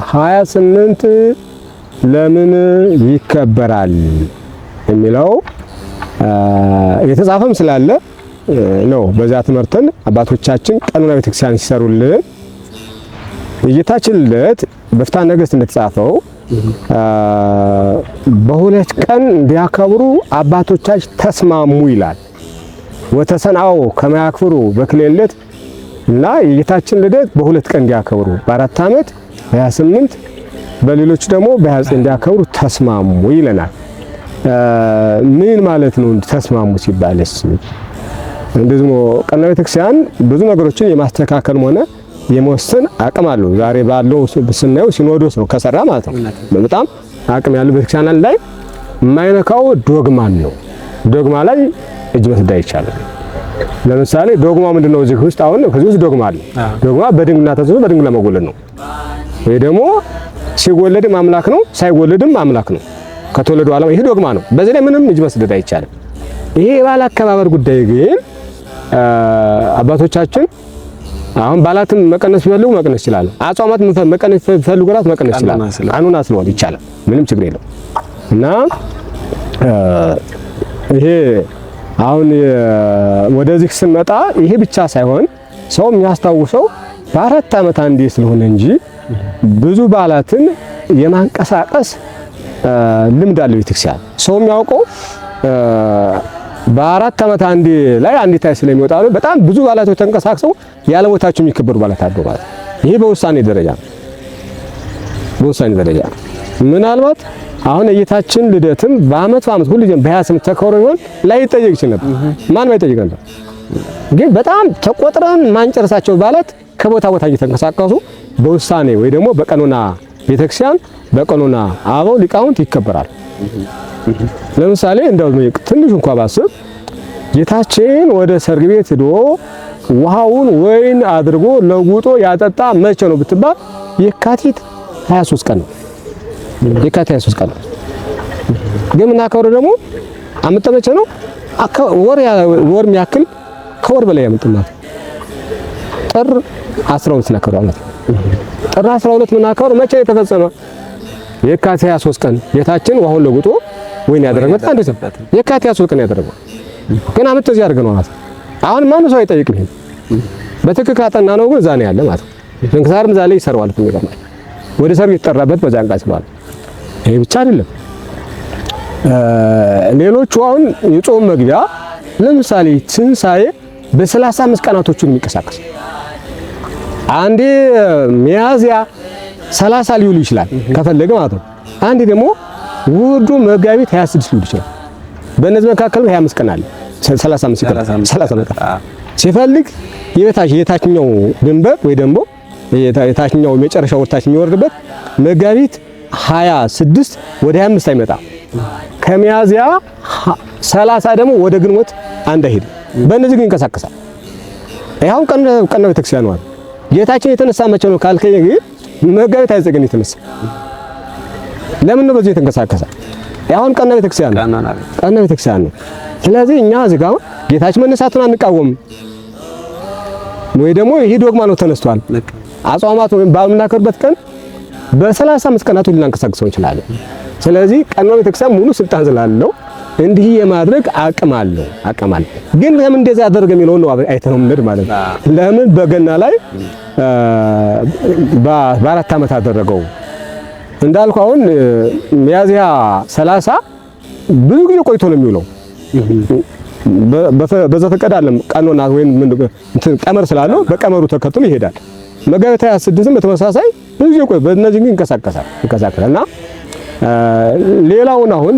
A: 28 ለምን ይከበራል የሚለው የተጻፈም ስላለ ነው። በዛ ትምህርትን አባቶቻችን ቀኑና ቤተክርስቲያን ሲሰሩልን የጌታችን ልደት በፍትሐ ነገሥት እንደተጻፈው በሁለት ቀን እንዲያከብሩ አባቶቻችን ተስማሙ ይላል። ወተሰናው ከማያክብሩ በክሌለት እና የጌታችን ልደት በሁለት ቀን እንዲያከብሩ በ4 ዓመት 28 በሌሎች ደግሞ በ29 እንዲያከብሩ ተስማሙ ይለናል። ምን ማለት ነው ተስማሙ ሲባልስ? እንደዚህ ነው። ቀኑና ቤተክርስቲያን ብዙ ነገሮችን የማስተካከል ሆነ የመወሰን አቅም አለው። ዛሬ ባለው ስናየው ሲኖዶስ ነው ከሰራ ማለት ነው። በጣም አቅም ያለው ቤተክርስቲያን ላይ የማይነካው ዶግማን ነው። ዶግማ ላይ እጅ መስጠት አይቻልም። ለምሳሌ ዶግማ ምንድነው? እዚህ ውስጥ አሁን ከዚህ ውስጥ ዶግማ አለ። ዶግማ በድንግልና ተጽፎ በድንግልና መወለድ ነው። ወይ ደግሞ ሲወለድም አምላክ ነው፣ ሳይወለድም አምላክ ነው። ከተወለዱ ዓለም ይሄ ዶግማ ነው። በዚህ ላይ ምንም እጅ መስጠት አይቻልም። ይሄ የባለ አከባበር ጉዳይ ግን አባቶቻችን አሁን ባላትን መቀነስ ቢፈልጉ መቀነስ ይችላል። አጽዋማት መቀነስ ቢፈልጉ ራት መቀነስ ይችላል። አኑና ስለሆነ ይቻላል፣ ምንም ችግር የለው እና ይሄ አሁን ወደዚህ ስንመጣ ይሄ ብቻ ሳይሆን ሰው የሚያስታውሰው በ4 ዓመት አንዴ ስለሆነ እንጂ ብዙ በዓላትን የማንቀሳቀስ ልምድ አለ ቤተክርስቲያን። ሰው የሚያውቀው በ4 ዓመት አንዴ ላይ አንዲት ታይ ስለሚወጣ በጣም ብዙ በዓላቶች ተንቀሳቅሰው ያለ ቦታቸው የሚከበሩ በዓላት አሉ ማለት። ይሄ በውሳኔ ደረጃ ምናልባት አሁን የጌታችን ልደትም በአመት ሁሉ ጊዜ በ28 ተከብሮ ይሆን ላይ ይጠየቅ ይችላል ነበር። ማን ማይጠየቅ ነበር? ግን በጣም ተቆጥረን ማንጨርሳቸው በዓላት ከቦታ ቦታ እየተንቀሳቀሱ በውሳኔ ወይ ደግሞ በቀኖና ቤተክርስቲያን በቀኖና አበው ሊቃውንት ይከበራል። ለምሳሌ እንደው ትንሽ እንኳን ባስብ ጌታችን ወደ ሰርግ ቤት ሄዶ ውሃውን ወይን አድርጎ ለውጦ ያጠጣ መቼ ነው ብትባል የካቲት 23 ቀን ነው። የካቲት 23 ቀን ነው። ግን ምናከብረው ደግሞ አመጣ መቼ ነው? ወር የሚያክል ከወር በላይ ያመጣናት ጥር 12 እናከብረው አመት ጥር 12 ምናከብረው መቼ የተፈጸመ? የካቲት 23 ቀን ጌታችን ውሃውን ለውጦ ወይን ያደረገው አንድ ሰበት የካቲት 23 ቀን ያደረገው ግን አመት እዚህ አድርገን ነው ማለት። አሁን ማን ሰው አይጠይቅም። ይሄን በትክክል አጠና ነው ግን ዛኔ ያለ ማለት እንክሳርም ዛሬ ይሰራዋል ፍሚቀማ ወደ ሰርግ የተጠራበት በዛ አንቃ ስለዋል። ይሄ ብቻ አይደለም። ሌሎቹ አሁን የጾም መግቢያ ለምሳሌ ትንሳኤ በ35 ቀናቶቹን የሚንቀሳቀስ አንዴ ሚያዝያ 30 ሊውል ይችላል ከፈለገ ማለት ነው። አንዴ ደግሞ ውዱ መጋቢት 26 ሊውል ይችላል። በእነዚህ መካከል 25 ቀን አለ። 35 ቀን ሲፈልግ የታችኛው ድንበር ወይ ደግሞ የታችኛው መጨረሻው ወርታች የሚወርድበት መጋቢት 26 ወደ 25 አይመጣም። ከሚያዝያ 30 ደግሞ ወደ ግንቦት አንድ አይሄድ። በእነዚህ ግን ይንቀሳቀሳል። ያው ቀን ቤተክርስቲያን ነው። ጌታችን የተነሳ መቼ ነው ካልከኝ ግን መጋቢት 29 የተነሳ። ለምን ነው በዚህ የተንቀሳቀሰ? ያው ቀን ቤተክርስቲያን ነው። ቀን ቤተክርስቲያን ነው። ስለዚህ እኛ እዚህ ጋር ጌታችን መነሳቱን አንቃወም ወይ ደግሞ ይሄ ዶግማ ነው ተነስቷል። አጽዋማት ወይም ባልምናከርበት ቀን በ35 ቀናቱ ልናንቀሳቅሰው እንችላለን። ስለዚህ ቀን ቤተክርስቲያን ሙሉ ስልጣን ስላለው እንዲህ የማድረግ አቅም አለው። ግን ለምን እንደዚህ አደረገ የሚለው ነው አይተነው ማለት ነው። ለምን በገና ላይ በአራት ዓመት አደረገው እንዳልኩ አሁን ሚያዝያ 30 ብዙ ጊዜ ቆይቶ ነው የሚውለው። በዘፈቀደ አይደለም ቀኖና ወይም እንትን ቀመር ስላለው በቀመሩ ተከትሎ ይሄዳል። መጋቢት 26ም በተመሳሳይ ብዙ ቆይ በእነዚህ ግን ይንቀሳቀሳል እና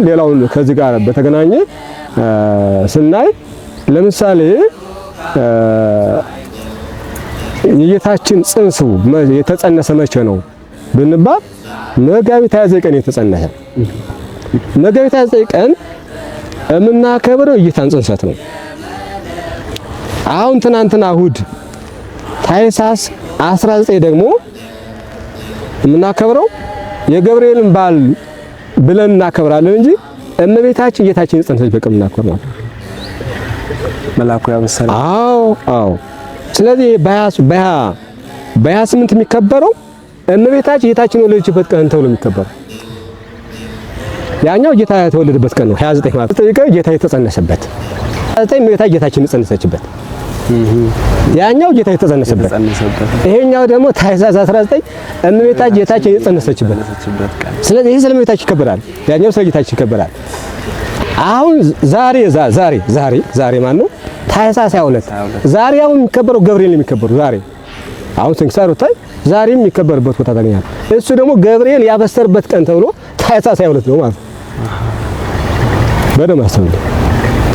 A: ሌላውን ከዚህ ጋር በተገናኘ ስናይ ለምሳሌ የጌታችን ጽንሱ የተጸነሰ መቼ ነው ብንባል መጋቢት 29 ቀን የተጸነሰ። መጋቢት 29 ቀን የምናከብረው የጌታን ጽንሰት ነው። አሁን ትናንትና እሑድ ታኅሳስ 19 ደግሞ የምናከብረው የገብርኤልን በዓል ብለን እናከብራለን እንጂ እመቤታችን ጌታችን የጸነሰችበት ቀን እናከብር ነው። መልአኩ ያበሰረ። አዎ። ስለዚህ በ28 የሚከበረው እመቤታችን ጌታችን የወለደችበት ቀን ተብሎ የሚከበረው ያኛው ጌታ የተወለደበት ቀን ነው። 29 ማለት ጌታ የተጸነሰበት 29 እመቤታችን ጌታችን የጸነሰችበት ያኛው ጌታ የተጸነሰበት ይሄኛው ደግሞ ታኅሳስ 19 እመቤታችን ጌታችን የጸነሰችበት። ስለዚህ ይሄ ስለእመቤታችን ይከበራል፣ ያኛው ስለጌታችን ይከበራል። አሁን ዛሬ ማን ነው? ታኅሳስ 22 ዛሬ አሁን የሚከበረው ገብርኤል የሚከበረው ዛሬ አሁን ስንክሳር ወጣይ ዛሬ የሚከበርበት ቦታ ታገኛለህ። እሱ ደግሞ ገብርኤል ያበሰርበት ቀን ተብሎ ታኅሳስ 22 ነው ማለት ነው። በደም አስተውሉ።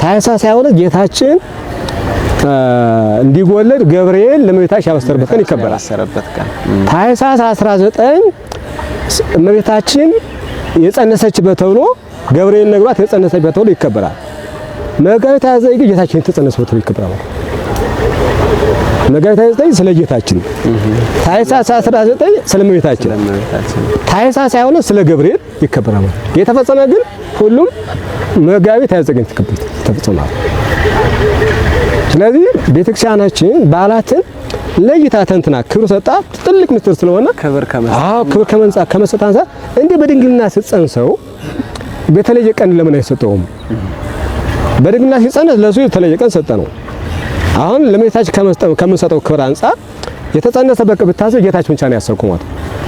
A: ታኅሳስ 22 ጌታችን እንዲወለድ ገብርኤል ለእመቤታችን ያበሰረበት ቀን ይከበራል። ታኅሳስ 19 እመቤታችን የጸነሰችበት ተብሎ ገብርኤል ነግሯት የጸነሰችበት ተብሎ ይከበራል። መጋቢት 29 ጌታችን የተጸነሰበት ተብሎ ይከበራል። መጋቢት 29 ስለ ጌታችን፣ ታኅሳስ 19 ስለ እመቤታችን፣ ታኅሳስ 22 ስለ ገብርኤል ይከበራል። የተፈጸመ ግን ሁሉም መጋቢት 29 ተፈጽሟል። ስለዚህ ቤተክርስቲያናችን በዓላትን ለይታ ተንትና ክብር ሰጣ ትልቅ ምስጢር ስለሆነ ክብር ከመሰጣት አንፃር እንደ በድንግልና ስትጸንሰው በተለየ ቀን ለምን አይሰጠውም? በድንግልና ሲጸነስ ለሱ የተለየ ቀን ሰጠ ነው። አሁን ለእመቤታችን ከምንሰጠው ክብር አንፃር የተጸነሰበት ቀን ብታስብ ጌታችን ብቻ ነው ያሰብኩት።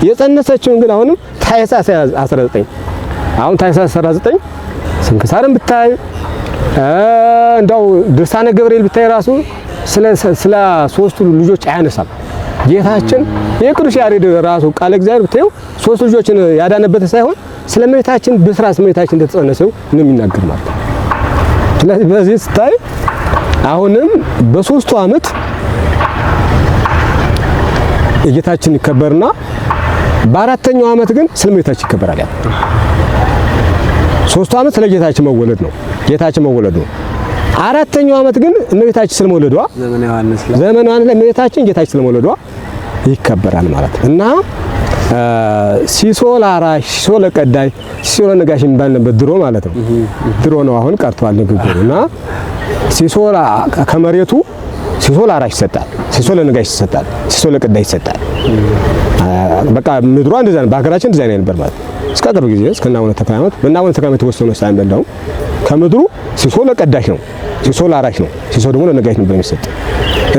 A: የጸነሰችውን ግን አሁንም ታኅሳስ 19 አሁን ታኅሳስ 19 ስንክሳርን ብታይ እንዳው ድርሳነ ገብርኤል ብታይ ራሱ ስለ ሶስቱ ልጆች አያነሳም። ጌታችን የቅዱስ ያሬድ ራሱ ቃለ እግዚአብሔር ብታዩ ሶስት ልጆችን ያዳነበት ሳይሆን ስለ እመቤታችን ብስራት እመቤታችን እንደተጸነሰው ነው የሚናገር ማለት ነው። ስለዚህ በዚህ ስታይ አሁንም በሶስቱ ዓመት የጌታችን ይከበርና በአራተኛው ዓመት ግን ስለ እመቤታችን ይከበራል። ያ ሶስቱ ዓመት ስለ ጌታችን መወለድ ነው። ጌታችን መወለዱ አራተኛው ዓመት ግን እመቤታችን ስለመወለዷ ዘመነ ዮሐንስ ላይ እመቤታችን ጌታችን ስለመወለዷ ይከበራል ማለት ነው። እና ሲሶ ለአራሽ ሲሶ ለቀዳይ ሲሶ ለነጋሽ የሚባል ነበር ድሮ ማለት ነው። ድሮ ነው፣ አሁን ቀርቷል ንግግሩ። እና ሲሶ ከመሬቱ ሲሶ ለአራሽ ይሰጣል፣ ሲሶ ለነጋሽ ይሰጣል፣ ሲሶ ለቀዳይ ይሰጣል። በቃ ምድሯ እንደዛ ነው፣ በሀገራችን እንደዛ ነበር ማለት ነው። እስከ ቅርብ ጊዜ እስከ አቡነ ተክለ ሃይማኖት በእናቡነ ተክለ ሃይማኖት የተወሰነው ሳይሆን እንደው ከምድሩ ሲሶ ለቀዳሽ ነው፣ ሲሶ ለአራሽ ነው፣ ሲሶ ደግሞ ለነጋሽ ነው በሚሰጥ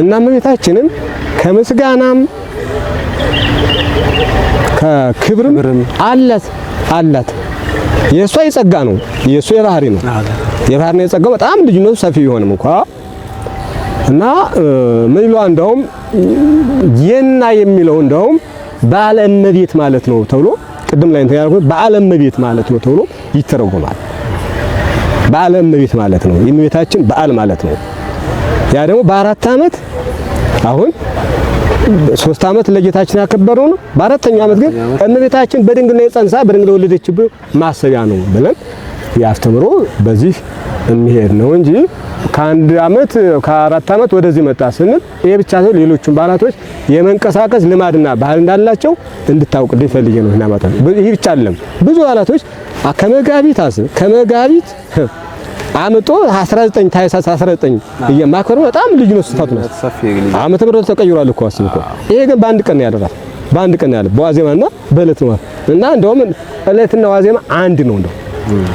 A: እና እመቤታችንም ከምስጋናም ከክብርም አላት። የእሷ የጸጋ ነው፣ የእሱ የባህሪ ነው። የባህሪ ነው የጸጋው በጣም ልዩነቱ ሰፊ ቢሆንም እንኳን እና ምን ይሏል እንደውም የና የሚለው እንደውም በዓለ እመቤት ማለት ነው ተብሎ ቅድም ላይ እንትን ያልኩት በዓለ እመቤት ማለት ነው ተብሎ ይተረጎማል። በዓለ እመቤት ማለት ነው የእመቤታችን በዓል ማለት ነው። ያ ደግሞ በአራት ዓመት አሁን 3 ዓመት ለጌታችን ያከበረው ነው። በአራተኛው ዓመት ግን እመቤታችን በድንግልና የጸንሳ በድንግልና ወለደችበት ማሰቢያ ነው ብለን ያስተምሮ በዚህ የሚሄድ ነው እንጂ ከአንድ ዓመት ከ4 ዓመት ወደዚህ መጣ ስንል ይሄ ብቻ ነው። ሌሎቹም በዓላቶች የመንቀሳቀስ ልማድና ባህል እንዳላቸው እንድታውቅልኝ ፈልጌ ነው እና ማለት ነው። ይሄ ብቻ አይደለም። ብዙ በዓላቶች ከመጋቢት አመቶ 19 ታኅሳስ 19 የማከሩ በጣም ልዩነት ስፋቱ ነው። ዓመተ ምሕረቱ ተቀይሯል እኮ አስብ እኮ። ይሄ ግን በአንድ ቀን ነው ያደረገው። በአንድ ቀን ያለ በዋዜማና በእለት ነው እና እንደውም እለትና ዋዜማ አንድ ነው። እንደው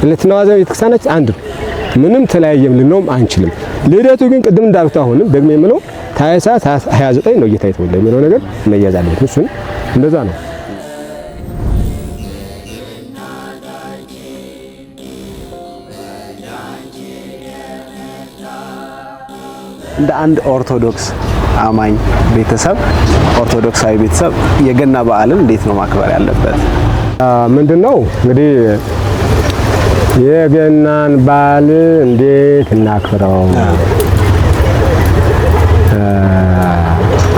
A: እለትና ዋዜማ ቤተክርስቲያናችን አንድ ነው። ምንም ተለያየም ልንለውም አንችልም። ልደቱ ግን ቅድም እንዳልኩት አሁንም ደግሞ የምለው ታኅሳስ 29 ነው ጌታ የተወለደ የሚለው ነገር መያዝ አለበት። እሱን እንደዛ ነው።
B: እንደ አንድ ኦርቶዶክስ አማኝ ቤተሰብ ኦርቶዶክሳዊ ቤተሰብ የገና በዓልን እንዴት ነው ማክበር ያለበት?
A: ምንድነው እንግዲህ የገናን በዓል እንዴት እናክብረው?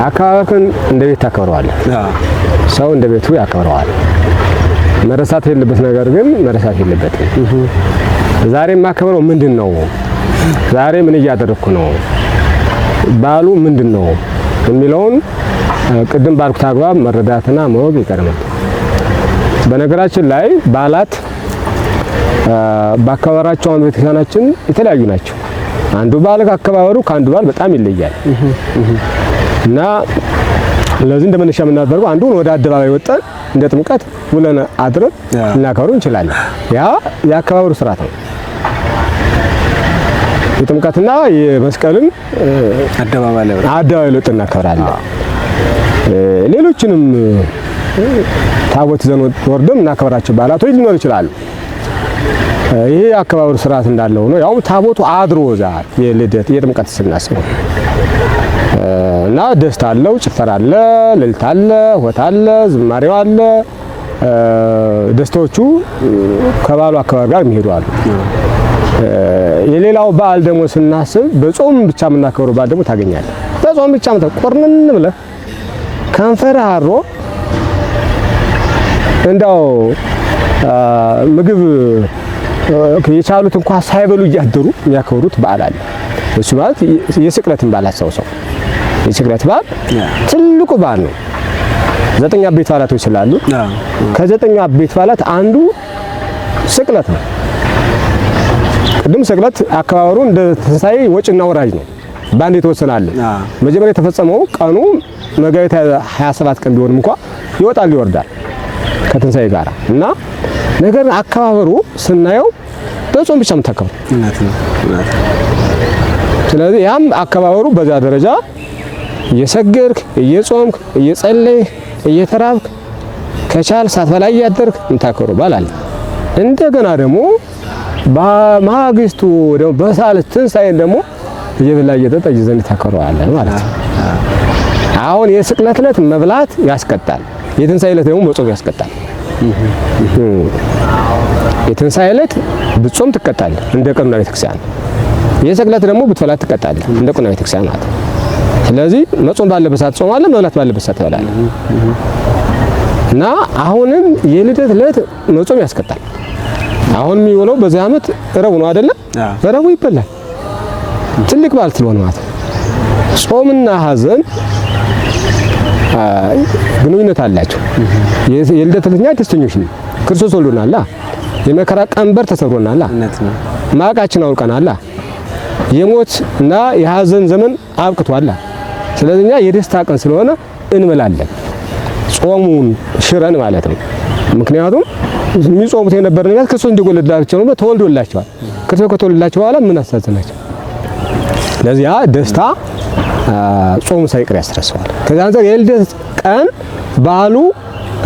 A: አካባቢን እንደ ቤት ታከብረዋለህ። ሰው እንደ ቤቱ ያከብረዋል። መረሳት የለበት ነገር ግን መረሳት የለበትም። ዛሬ የማከብረው ምንድነው? ዛሬ ምን እያደረኩ ነው? ባሉ ምንድነው የሚለውን ቅድም ባልኩት አግባብ መረዳትና ማወቅ ይቀርማል። በነገራችን ላይ በዓላት በአከባበራቸው አንዱ ቤተክርስቲያናችን የተለያዩ ናቸው። አንዱ በዓል አከባበሩ ከአንዱ በዓል በጣም ይለያል እና ለዚህ እንደመነሻ የምናደርገው አንዱን ወደ አደባባይ ወጣን እንደ ጥምቀት ውለን አድረን እናከብሩ እንችላለን። ያ የአከባበሩ ስርዓት ነው። የጥምቀትና የመስቀልን
B: አደባባይ ላይ
A: ወጥተን እናከብራለን። ሌሎችንም ታቦት ይዘን ወርደን እናከብራቸው በዓላቶች ሊኖር ይችላሉ። ይሄ አከባበሩ ስርዓት እንዳለው ነው። ያው ታቦቱ አድሮ ዛር የልደት የጥምቀት ስናስበው እና ደስታ አለው፣ ጭፈራ አለ፣ እልልታ አለ፣ ሆታ አለ፣ ዝማሬው አለ። ደስታዎቹ ከባሉ አከባበር ጋር የሚሄዱ አሉ። የሌላው በዓል ደግሞ ስናስብ በጾም ብቻ የምናከብረው በዓል ደግሞ ታገኛለህ። በጾም ብቻ ቆርነን ብለህ ከንፈር አሮ እንዳው ምግብ የቻሉት እንኳን ሳይበሉ እያደሩ የሚያከብሩት በዓል አለ። እሱ ማለት የስቅለትን በዓል አስታውሰው። የስቅለት በዓል ትልቁ በዓል ነው። 9 አበይት በዓላቶች ስላሉ ከ9 አበይት በዓላት አንዱ ስቅለት ነው። ቅድም ስቅለት አከባበሩ እንደ ትንሣኤ ወጭና ወራጅ ነው። ባንድ የተወሰናል። መጀመሪያ የተፈጸመው ቀኑ መጋቢት 27 ቀን ቢሆንም እንኳን ይወጣል ይወርዳል ከትንሣኤ ጋር እና ነገር አከባበሩ ስናየው በጾም ብቻ የምታከብረው
B: እውነት ነው።
A: ስለዚህ ያም አከባበሩ በዛ ደረጃ እየሰገድክ እየጾምክ እየጸለይክ እየተራብክ ከቻል ሳትበላ እያደርክ የምታከብረው በዓል አለ። እንደገና ደግሞ በማግስቱ ደግሞ በሳልስት ትንሣኤን ደግሞ እየበላ እየጠጣ ይዘን ታከብረዋለህ ማለት ነው። አሁን የስቅለት ዕለት መብላት ያስቀጣል። የትንሣኤ ዕለት ደግሞ መጾም ያስቀጣል። የትንሣኤ ዕለት ብጾም ትቀጣለህ እንደ ቀኑና ቤተክርስቲያን። የስቅለት ደግሞ ብትበላ ትቀጣለህ እንደ ቀኑና ቤተክርስቲያን ማለት። ስለዚህ መጾም ባለበት ሰዓት ጾማለህ፣ መብላት ባለበት ሰዓት ትበላለህ እና አሁንም የልደት ዕለት መጾም ያስቀጣል። አሁን የሚውለው በዚህ ዓመት ረቡዕ ነው አይደለ? ረቡዕ ይበላል። ትልቅ በዓል ስለሆነ ማለት ነው። ጾምና ሐዘን ግንኙነት አላቸው። የልደት ዕለት እኛ ደስተኞች ነን። ክርስቶስ ወልዶናል። የመከራ ቀንበር ተሰብሮናል። ማቃችን አውልቀናል። የሞት እና የሐዘን ዘመን አብቅቷል። ስለዚህ እኛ የደስታ ቀን ስለሆነ እንበላለን። ጾሙን ሽረን ማለት ነው። ምክንያቱም የሚጾሙት የነበረ ነገር ክርስቶስ እንዲወለድላቸው ነው። ተወልዶላቸዋል። ክርስቶስ ከተወለደላቸው በኋላ ምን አሳዘናቸው? ለዚህ ያ ደስታ ጾሙ ሳይቀር ያስረሳዋል። ከዛ አንፃር የልደት ቀን በዓሉ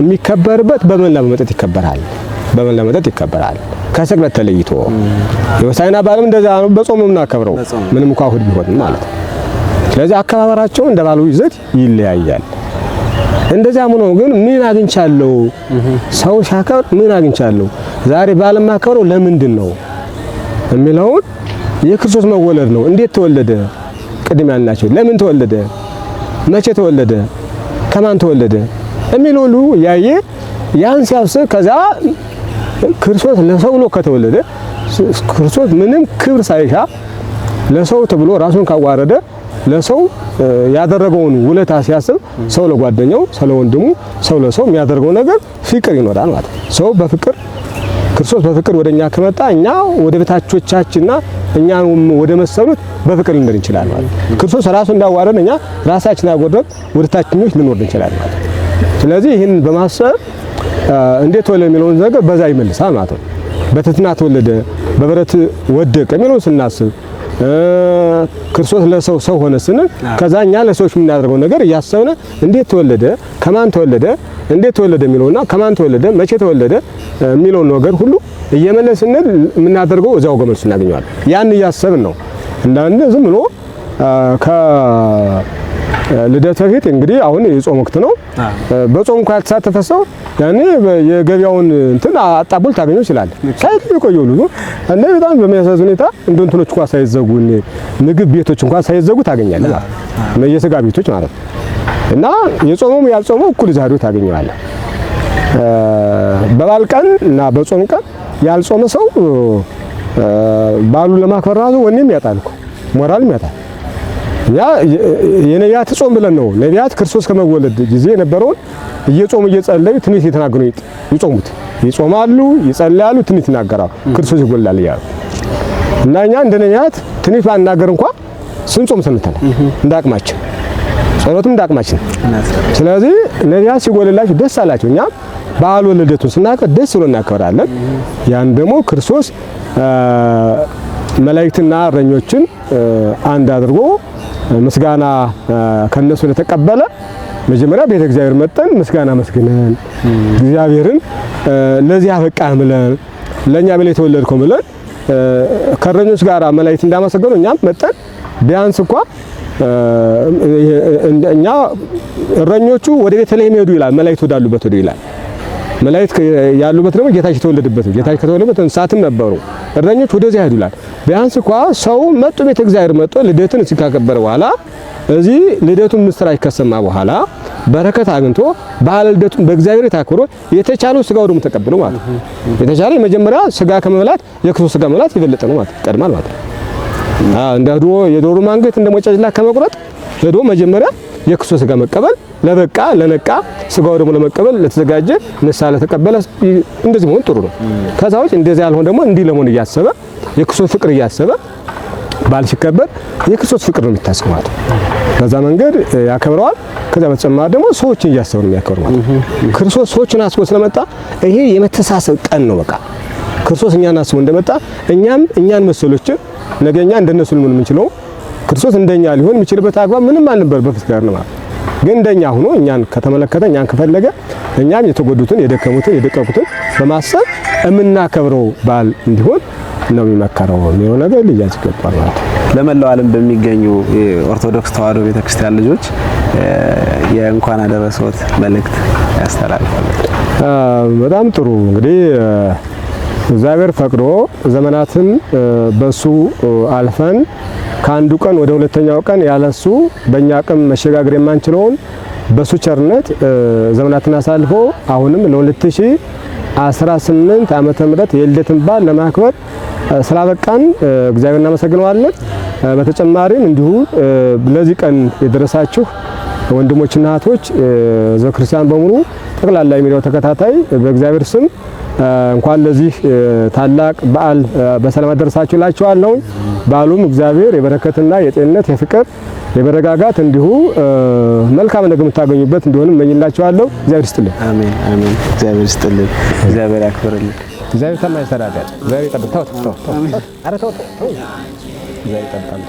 A: የሚከበርበት በመላ በመጠጥ ይከበራል። በመላ በመጠጥ ይከበራል ከስቅለት ተለይቶ። የሆሳዕና በዓልም እንደዛ ነው። በጾም ነው የምናከብረው ምንም እንኳን እሑድ ቢሆንም ማለት ነው። ስለዚህ አከባበራቸው እንደ በዓሉ ይዘት ይለያያል። እንደዚያም ሆኖ ግን ምን አግኝቻለሁ? ሰው ሲያከብር ምን አግኝቻለሁ? ዛሬ በዓል የማከብረው ለምንድን ነው የሚለውን የክርስቶስ መወለድ ነው። እንዴት ተወለደ? ቅድም ያልናቸው ለምን ተወለደ? መቼ ተወለደ? ከማን ተወለደ የሚል ሁሉ ያየ ያን ሲያስብ ከዛ ክርስቶስ ለሰው ብሎ ከተወለደ ክርስቶስ ምንም ክብር ሳይሻ ለሰው ተብሎ ራሱን ካዋረደ ለሰው ያደረገውን ውለታ ሲያስብ ሰው ለጓደኛው፣ ሰው ለወንድሙ፣ ሰው ለሰው የሚያደርገው ነገር ፍቅር ይኖራል ማለት ነው። ሰው በፍቅር ክርስቶስ በፍቅር ወደኛ ከመጣ እኛ ወደ ቤታቾቻችንና እኛ ወደ መሰሉት በፍቅር ልንደር እንችላለን ማለት ነው። ክርስቶስ ራሱን እንዳዋረደ እኛ ራሳችን ያጎደል ወደ ታችኞች ልንወርድ እንችላለን ማለት ነው። ስለዚህ ይህን በማሰብ እንዴት ተወለደ የሚለውን ነገር በዛ ይመልሳል ማለት ነው። በትሕትና ተወለደ፣ በበረት ወደቀ የሚለውን ስናስብ ክርስቶስ ለሰው ሰው ሆነ ስንል ከዛኛ ለሰዎች የምናደርገው ነገር እያሰብነ እንዴት ተወለደ፣ ከማን ተወለደ፣ እንዴት ተወለደ የሚለውና ከማን ተወለደ፣ መቼ ተወለደ የሚለውን ነገር ሁሉ እየመለስን የምናደርገው እዛው ገመልስ እናገኘዋለን። ያን እያሰብን ነው እንዳንደ ዝም ብሎ ልደት በፊት እንግዲህ አሁን የጾም ወቅት ነው። በጾም እንኳን ያልተሳተፈ ሰው ያኔ የገበያውን እንትን አጣቡል ታገኘው ይችላል። ሳይል ቆየሉ እና በጣም በሚያሳዝን ሁኔታ እንትኖች እንኳን ሳይዘጉ ምግብ ቤቶች እንኳን ሳይዘጉ ታገኛለህ ማለት የስጋ ቤቶች ማለት ነው። እና የጾመው ያልጾመው እኩል ዛሬው ታገኘዋለህ። በበዓል ቀን እና በጾም ቀን ያልጾመ ሰው ባሉን ለማክበር ራሱ ወኔም ያጣል እኮ ሞራልም ያጣል። ያ የነቢያት ጾም ብለን ነው። ነቢያት ክርስቶስ ከመወለድ ጊዜ የነበረውን እየጾሙ እየጸለዩ ትንቢት የተናገሩ ይጾሙት ይጾማሉ፣ ይጸልያሉ፣ ትንቢት ይናገራሉ። ክርስቶስ ይወለዳል እያሉ እና እኛ እንደ ነቢያት ትንቢት ባናገር እንኳን ስንጾም ሰንተናል እንዳቅማችን፣ ጸሎትም እንዳቅማችን። ስለዚህ ነቢያት ሲወለድላቸው ደስ አላቸው። እኛ በዓለ ልደቱን ስናከብር ደስ ብሎ እናከብራለን። ያን ደግሞ ክርስቶስ መላእክትና እረኞችን አንድ አድርጎ ምስጋና ከነሱ ለተቀበለ መጀመሪያ ቤተ እግዚአብሔር መጠን ምስጋና መስግነን እግዚአብሔርን ለዚህ አበቃህ ብለን ለኛ ብለ የተወለድከው ብለን ከእረኞች ጋር መላእክት እንዳመሰገኑ እኛም መጠን ቢያንስ እንኳን እኛ እረኞቹ ወደ ቤተልሔም ሄዱ ይላል፣ መላእክት ወዳሉበት ሄዱ ይላል። መላእክት ያሉበት ደግሞ ጌታችን የተወለደበት ነው። ጌታችን ከተወለደበት እንስሳትም ነበሩ፣ እረኞች ወደዚያ ሄዱ ይላል። ቢያንስ እንኳን ሰው መጥቶ ቤተ እግዚአብሔር መጥቶ ልደትን ሲካከበረ በኋላ እዚህ ልደቱን ምስራች ከሰማ በኋላ በረከት አግኝቶ በዓለ ልደቱን በእግዚአብሔር ታክብሮ የተቻለው ስጋው ደግሞ ተቀብሎ ማለት ነው። የተቻለ መጀመሪያ ስጋ ከመብላት የክርስቶስ ስጋ መብላት ይበልጥ ነው ማለት ይቀድማል ማለት ነው። እንደ የዶሮ ማንገት እንደ ሞጫጭላ ከመቁረጥ ሄዶ መጀመሪያ የክርስቶስ ስጋ መቀበል ለበቃ ለነቃ ስጋው ደግሞ ለመቀበል ለተዘጋጀ ንስሐ ለተቀበለ እንደዚህ መሆን ጥሩ ነው። ከዛ ውጭ እንደዚህ ያልሆነ ደግሞ እንዲህ ለመሆን እያሰበ የክርስቶስ ፍቅር እያሰበ ባል ሲከበር የክርስቶስ ፍቅር ነው የሚታሰበው ማለት ነው። በዛ መንገድ ያከብረዋል። ከዛ በተጨማሪ ደግሞ ሰዎችን እያሰበ ነው የሚያከብረው ማለት ነው። ክርስቶስ ሰዎችን አስቦ ስለመጣ ይሄ የመተሳሰብ ቀን ነው። በቃ ክርስቶስ እኛን አስቦ እንደመጣ እኛን መሰሎችን ነገኛ እንደነሱ ምን የምንችለው ክርስቶስ እንደኛ ሊሆን የሚችልበት አግባብ ምንም አልነበር በፊት ጋር ነው ማለት ግን እንደኛ ሆኖ እኛን ከተመለከተ እኛን ከፈለገ እኛም የተጎዱትን የደከሙትን የደቀቁትን በማሰብ የምናከብረው በዓል እንዲሆን ነው የሚመከረው የሚለው ነገር ልያዝ ይገባል ማለት ነው።
B: ለመላው ዓለም በሚገኙ የኦርቶዶክስ ተዋሕዶ ቤተክርስቲያን ልጆች የእንኳን አደረሰዎት መልእክት ያስተላልፋሉ።
A: በጣም ጥሩ እንግዲህ እግዚአብሔር ፈቅዶ ዘመናትን በሱ አልፈን ከአንዱ ቀን ወደ ሁለተኛው ቀን ያለሱ በእኛ አቅም መሸጋገር የማንችለውን በሱ ቸርነት ዘመናትን አሳልፎ አሁንም ለ2018 ዓመተ ምህረት የልደትን በዓል ለማክበር ስላበቃን እግዚአብሔር እናመሰግነዋለን። በተጨማሪም እንዲሁ ለዚህ ቀን የደረሳችሁ ወንድሞችና እህቶች ዘክርስቲያን በሙሉ ጠቅላላ የሚዲያው ተከታታይ በእግዚአብሔር ስም እንኳን ለዚህ ታላቅ በዓል በሰላም አደረሳችሁ እላችኋለሁ። በዓሉም እግዚአብሔር የበረከትና የጤንነት የፍቅር የመረጋጋት እንዲሁ መልካም ነገር የምታገኙበት እንዲሆን እመኝላችኋለሁ። እግዚአብሔር ይስጥልን።
B: አሜን አሜን። እግዚአብሔር ይስጥልን። እግዚአብሔር ያክብርልን።
A: እግዚአብሔር ሰማይ ይሰራል። እግዚአብሔር ይጠብቅ። ተው ተው ተው። ኧረ ተው ተው። እግዚአብሔር ይጠብቃል።